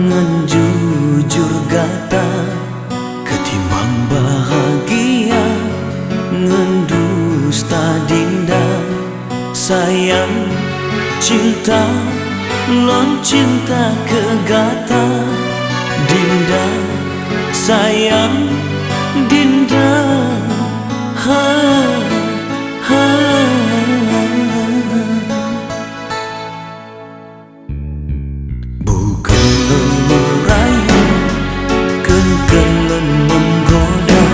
ngan jujur gata ketimbang bahagia ngan dusta dinda. Sayang cinta lon cinta kegata dinda. Sayang dinda ha ha. Bukan merayu kengkelan menggoda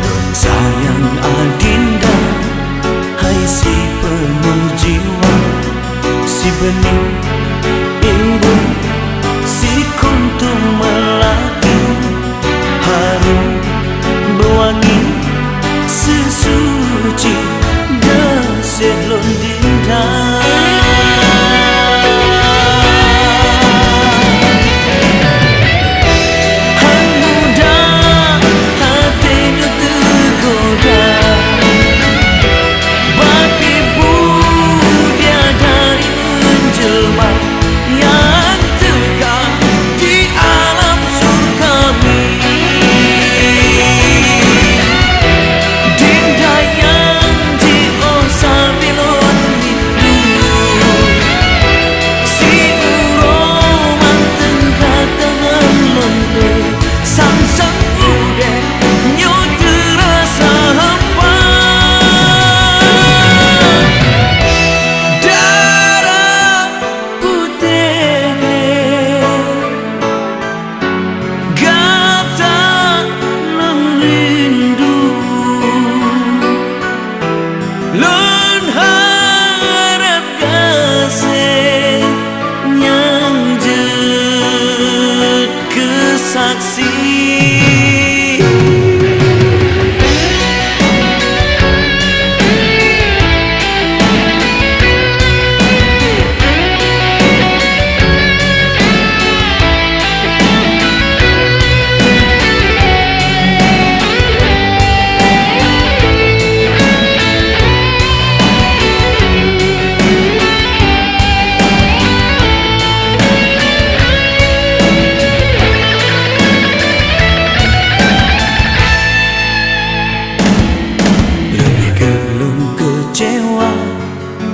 lon sayang adinda. Hai si penuh jiwa, si bening imbun, si kuntum melati, harum bewangi sesuci geset lon dinda. Saksi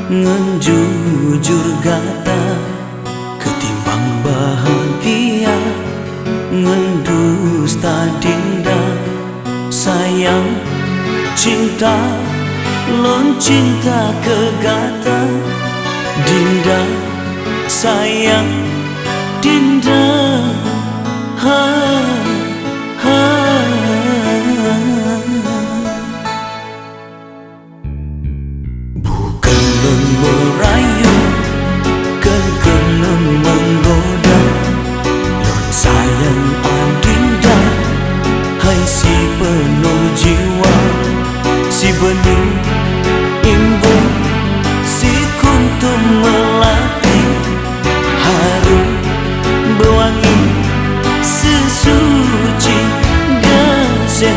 ngan jujur gata ketimbang bahagia ngan dusta dinda. Sayang cinta lon cinta kegata dinda. Sayang dinda ha ha. Merayu kengkelan menggoda lon sayang adinda. Hai si penuh jiwa, si bening imbun, si kuntum melati, harum bewangi sesuci geset